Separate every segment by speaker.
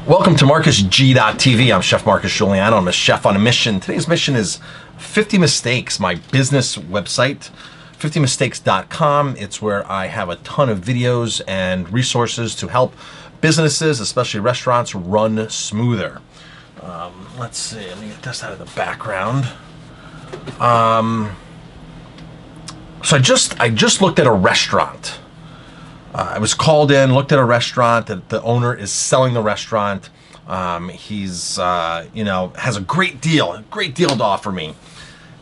Speaker 1: Welcome to MarcusG.tv. I'm Chef Marcus Giuliano. I'm a chef on a mission. Today's mission is 50 Mistakes, my business website, 50mistakes.com. It's where I have a ton of videos and resources to help businesses, especially restaurants, run smoother. Let's see, let me get this out of the background. So I just looked at a restaurant. I was called in, looked at a restaurant. The owner is selling the restaurant. He's, has a great deal to offer me.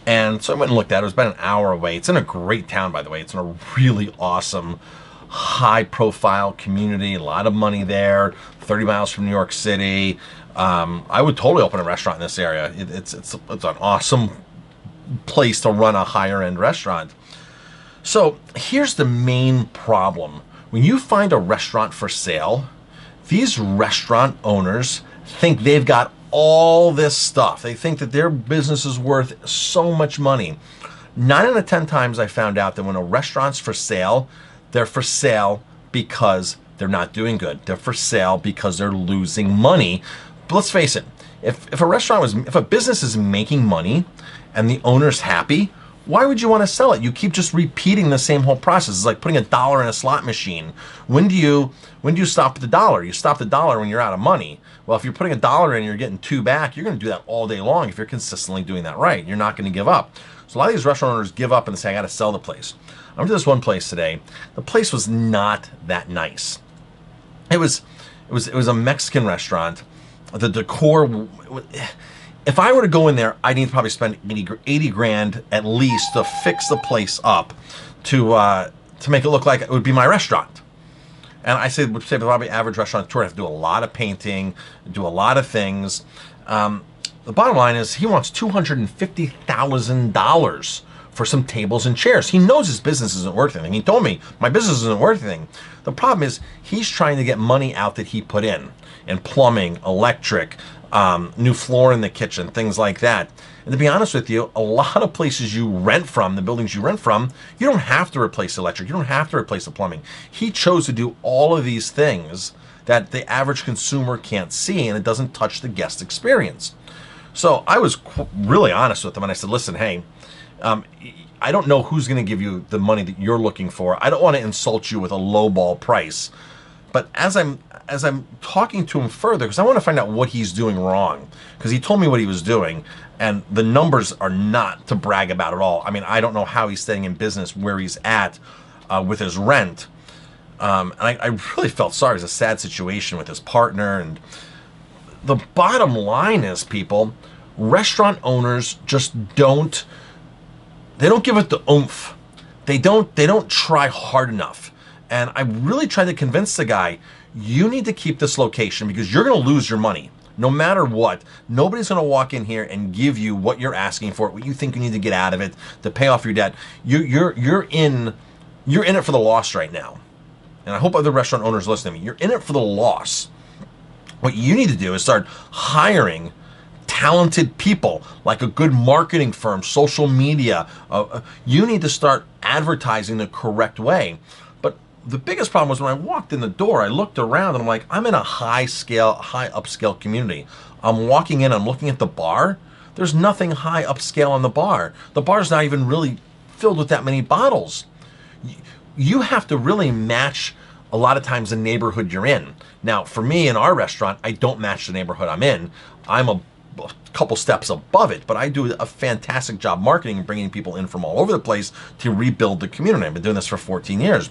Speaker 1: And so I went and looked at it. It was about an hour away. It's in a great town, by the way. It's in a really awesome, high-profile community. A lot of money there. 30 miles from New York City. I would totally open a restaurant in this area. It's an awesome place to run a higher-end restaurant. So here's the main problem. When you find a restaurant for sale, these restaurant owners think they've got all this stuff. They think that their business is worth so much money. 9 out of 10 times I found out that when a restaurant's for sale, they're for sale because they're not doing good. They're for sale because they're losing money. But let's face it, if a business is making money and the owner's happy, why would you want to sell it? You keep just repeating the same whole process. It's like putting $1 in a slot machine. When do you stop at the dollar? You stop the dollar when you're out of money. Well, if you're putting $1 in and you're getting 2 back, you're going to do that all day long if you're consistently doing that right. You're not going to give up. So a lot of these restaurant owners give up and say, I got to sell the place. I went to this one place today. The place was not that nice. It was a Mexican restaurant. The decor, if I were to go in there, I'd need to probably spend 80 grand at least to fix the place up to make it look like it would be my restaurant. And I would say probably average restaurateur have to do a lot of painting, do a lot of things. The bottom line is he wants $250,000 for some tables and chairs. He knows his business isn't worth anything. He told me, my business isn't worth anything. The problem is he's trying to get money out that he put in plumbing, electric, new floor in the kitchen, things like that. And to be honest with you, a lot of places you rent from, the buildings you rent from, you don't have to replace electric. You don't have to replace the plumbing. He chose to do all of these things that the average consumer can't see, and it doesn't touch the guest experience. So I was really honest with him, and I said, listen, hey, I don't know who's going to give you the money that you're looking for. I don't want to insult you with a lowball price. But as I'm talking to him further, because I want to find out what he's doing wrong, because he told me what he was doing, and the numbers are not to brag about at all. I mean, I don't know how he's staying in business where he's at with his rent. And I really felt sorry. It was a sad situation with his partner. And the bottom line is, people, restaurant owners just don't give it the oomph. They don't try hard enough. And I really tried to convince the guy, you need to keep this location because you're going to lose your money. No matter what, nobody's going to walk in here and give you what you're asking for, what you think you need to get out of it to pay off your debt. You're in it for the loss right now. And I hope other restaurant owners listen to me. You're in it for the loss. What you need to do is start hiring talented people, like a good marketing firm, social media. You need to start advertising the correct way. The biggest problem was when I walked in the door, I looked around and I'm like, I'm in a high upscale community. I'm walking in, I'm looking at the bar. There's nothing high upscale on the bar. The bar's not even really filled with that many bottles. You have to really match a lot of times the neighborhood you're in. Now, for me in our restaurant, I don't match the neighborhood I'm in. I'm a couple steps above it, but I do a fantastic job marketing and bringing people in from all over the place to rebuild the community. I've been doing this for 14 years.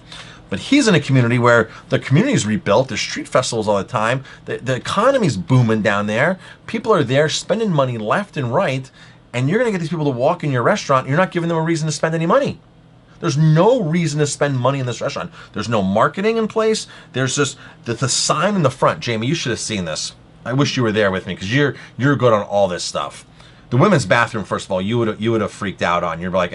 Speaker 1: But he's in a community where the community is rebuilt. There's street festivals all the time. The economy's booming down there. People are there spending money left and right, and you're going to get these people to walk in your restaurant. You're not giving them a reason to spend any money. There's no reason to spend money in this restaurant. There's no marketing in place. There's just the sign in the front. Jamie, you should have seen this. I wish you were there with me because you're good on all this stuff. The women's bathroom, first of all, you would have freaked out on. You're like,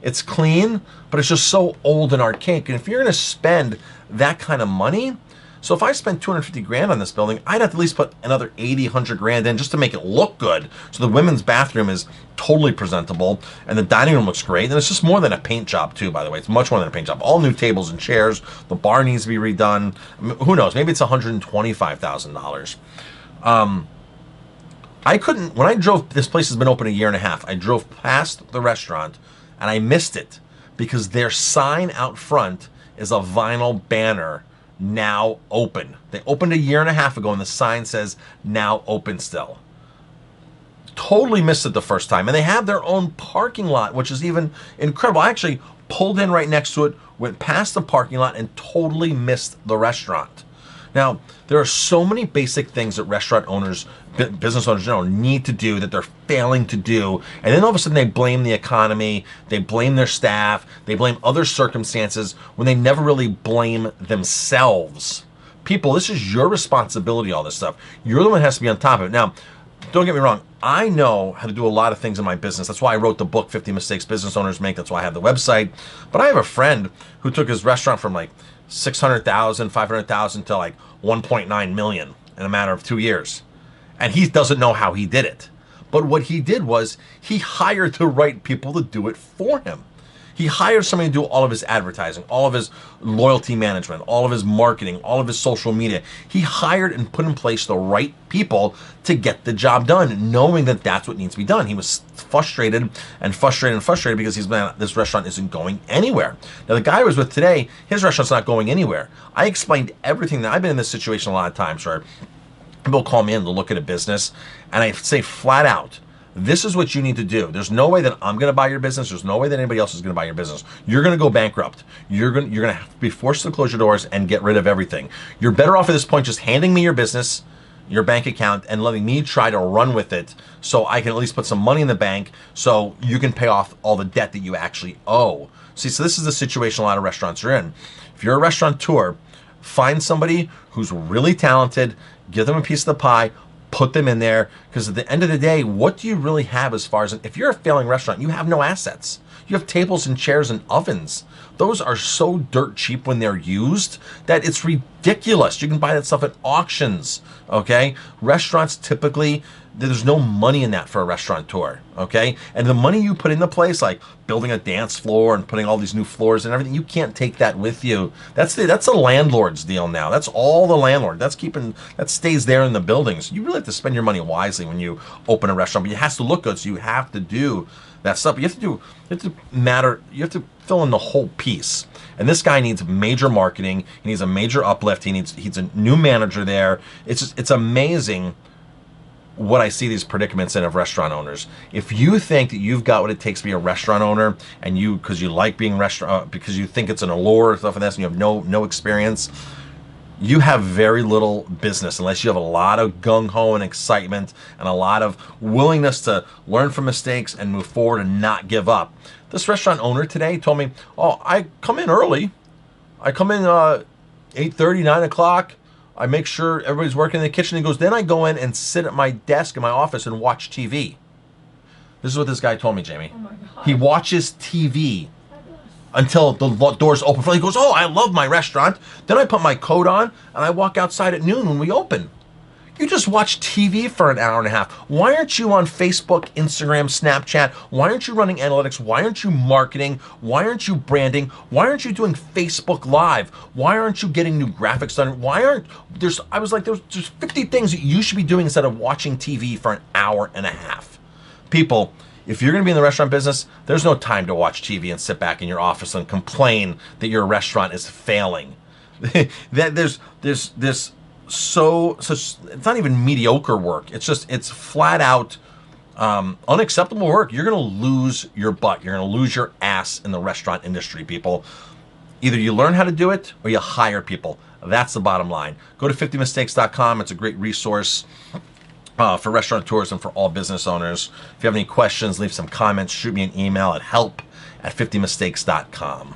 Speaker 1: it's clean, but it's just so old and archaic. And if you're going to spend that kind of money, So if I spent 250 grand on this building, I'd have to at least put another 80, 100 grand in just to make it look good. So the women's bathroom is totally presentable and the dining room looks great. And it's just more than a paint job too, by the way. It's much more than a paint job. All new tables and chairs. The bar needs to be redone. I mean, who knows? Maybe it's $125,000. I couldn't, when I drove, this place has been open a year and a half. I drove past the restaurant and I missed it because their sign out front is a vinyl banner, now open. They opened a year and a half ago and the sign says now open still. Totally missed it the first time. And they have their own parking lot, which is even incredible. I actually pulled in right next to it, went past the parking lot and totally missed the restaurant. Now, there are so many basic things that restaurant owners, business owners in general, need to do that they're failing to do. And then all of a sudden they blame the economy, they blame their staff, they blame other circumstances when they never really blame themselves. People, this is your responsibility, all this stuff. You're the one that has to be on top of it. Now, don't get me wrong. I know how to do a lot of things in my business. That's why I wrote the book, 50 Mistakes Business Owners Make. That's why I have the website. But I have a friend who took his restaurant from like 600,000, 500,000 to like 1.9 million in a matter of 2 years. And he doesn't know how he did it. But what he did was he hired the right people to do it for him. He hired somebody to do all of his advertising, all of his loyalty management, all of his marketing, all of his social media. He hired and put in place the right people to get the job done, knowing that that's what needs to be done. He was frustrated because this restaurant isn't going anywhere. Now, the guy I was with today, his restaurant's not going anywhere. I explained everything. I've been in this situation a lot of times where people call me in to look at a business, and I say flat out, this is what you need to do. There's no way that I'm going to buy your business. There's no way that anybody else is going to buy your business. You're going to go bankrupt. You're going to have to be forced to close your doors and get rid of everything. You're better off at this point just handing me your business, your bank account, and letting me try to run with it so I can at least put some money in the bank so you can pay off all the debt that you actually owe. See, so this is the situation a lot of restaurants are in. If you're a restaurateur, find somebody who's really talented, give them a piece of the pie, put them in there, because at the end of the day, what do you really have as far as, if you're a failing restaurant, you have no assets. You have tables and chairs and ovens. Those are so dirt cheap when they're used that it's ridiculous. You can buy that stuff at auctions, okay? Restaurants typically, there's no money in that for a restaurateur, okay? And the money you put in the place, like building a dance floor and putting all these new floors and everything, you can't take that with you. That's a landlord's deal now. That's all the landlord. That stays there in the buildings. You really have to spend your money wisely when you open a restaurant, but it has to look good, so you have to do that stuff. But you have to fill in the whole piece. And this guy needs major marketing. He needs a major uplift. He's a new manager there. It's amazing what I see these predicaments in of restaurant owners. If you think that you've got what it takes to be a restaurant owner, and because you like being because you think it's an allure or stuff like that, and you have no experience, you have very little business unless you have a lot of gung-ho and excitement and a lot of willingness to learn from mistakes and move forward and not give up. This restaurant owner today told me, oh, I come in early. I come in 8:30, 9 o'clock. I make sure everybody's working in the kitchen. He goes, then I go in and sit at my desk in my office and watch TV. This is what this guy told me, Jamie. Oh my God. He watches TV until the doors open. He goes, oh, I love my restaurant. Then I put my coat on and I walk outside at noon when we open. You just watch TV for an hour and a half. Why aren't you on Facebook, Instagram, Snapchat? Why aren't you running analytics? Why aren't you marketing? Why aren't you branding? Why aren't you doing Facebook Live? Why aren't you getting new graphics done? There's 50 things that you should be doing instead of watching TV for an hour and a half. People, if you're going to be in the restaurant business, there's no time to watch TV and sit back in your office and complain that your restaurant is failing. So it's not even mediocre work. It's flat out unacceptable work. You're going to lose your butt. You're going to lose your ass in the restaurant industry, people. Either you learn how to do it or you hire people. That's the bottom line. Go to 50mistakes.com. It's a great resource for restaurateurs and for all business owners. If you have any questions, leave some comments. Shoot me an email at help@50mistakes.com.